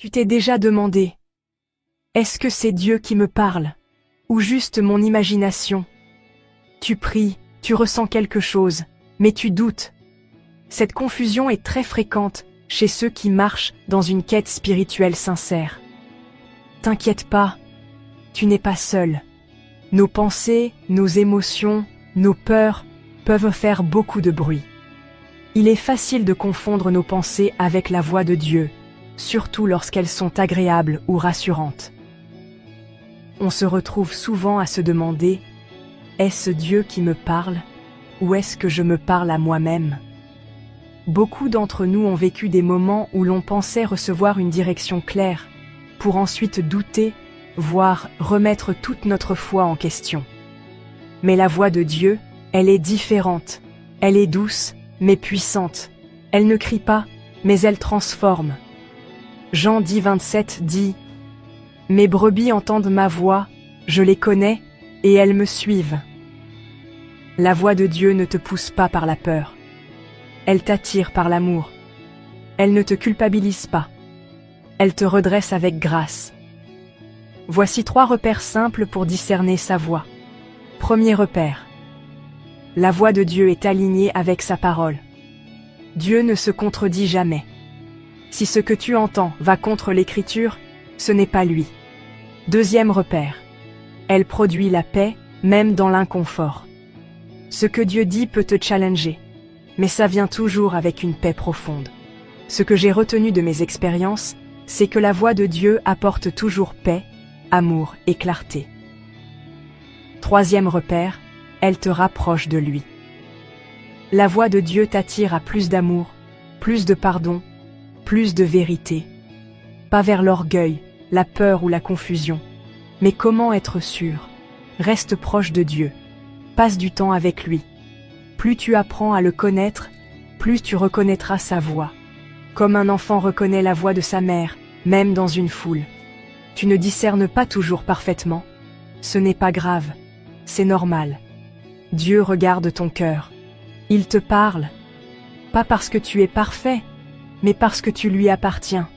Tu t'es déjà demandé, est-ce que c'est Dieu qui me parle, ou juste mon imagination? Tu pries, tu ressens quelque chose, mais tu doutes. Cette confusion est très fréquente chez ceux qui marchent dans une quête spirituelle sincère. T'inquiète pas, tu n'es pas seul. Nos pensées, nos émotions, nos peurs peuvent faire beaucoup de bruit. Il est facile de confondre nos pensées avec la voix de Dieu, surtout lorsqu'elles sont agréables ou rassurantes. On se retrouve souvent à se demander, est-ce Dieu qui me parle, ou est-ce que je me parle à moi-même? Beaucoup d'entre nous ont vécu des moments où l'on pensait recevoir une direction claire, pour ensuite douter, voire remettre toute notre foi en question. Mais la voix de Dieu, elle est différente, elle est douce, mais puissante. Elle ne crie pas, mais elle transforme. Jean 10:27 dit « Mes brebis entendent ma voix, je les connais, et elles me suivent. » La voix de Dieu ne te pousse pas par la peur. Elle t'attire par l'amour. Elle ne te culpabilise pas. Elle te redresse avec grâce. Voici 3 repères simples pour discerner sa voix. Premier repère. La voix de Dieu est alignée avec sa parole. Dieu ne se contredit jamais. Si ce que tu entends va contre l'Écriture, ce n'est pas lui. Deuxième repère. Elle produit la paix, même dans l'inconfort. Ce que Dieu dit peut te challenger, mais ça vient toujours avec une paix profonde. Ce que j'ai retenu de mes expériences, c'est que la voix de Dieu apporte toujours paix, amour et clarté. Troisième repère, elle te rapproche de lui. La voix de Dieu t'attire à plus d'amour, plus de pardon, plus de vérité. Pas vers l'orgueil, la peur ou la confusion. Mais comment être sûr? Reste proche de Dieu. Passe du temps avec lui. Plus tu apprends à le connaître, plus tu reconnaîtras sa voix. Comme un enfant reconnaît la voix de sa mère, même dans une foule. Tu ne discernes pas toujours parfaitement. Ce n'est pas grave, c'est normal. Dieu regarde ton cœur. Il te parle, pas parce que tu es parfait, mais parce que tu lui appartiens.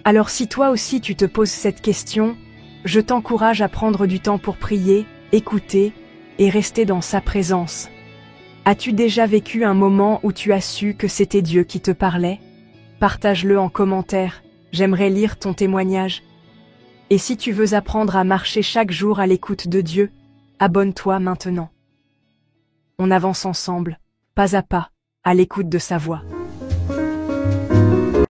Alors si toi aussi tu te poses cette question, je t'encourage à prendre du temps pour prier, écouter et rester dans sa présence. As-tu déjà vécu un moment où tu as su que c'était Dieu qui te parlait? Partage-le en commentaire, j'aimerais lire ton témoignage. Et si tu veux apprendre à marcher chaque jour à l'écoute de Dieu, abonne-toi maintenant. On avance ensemble, pas à pas, à l'écoute de sa voix.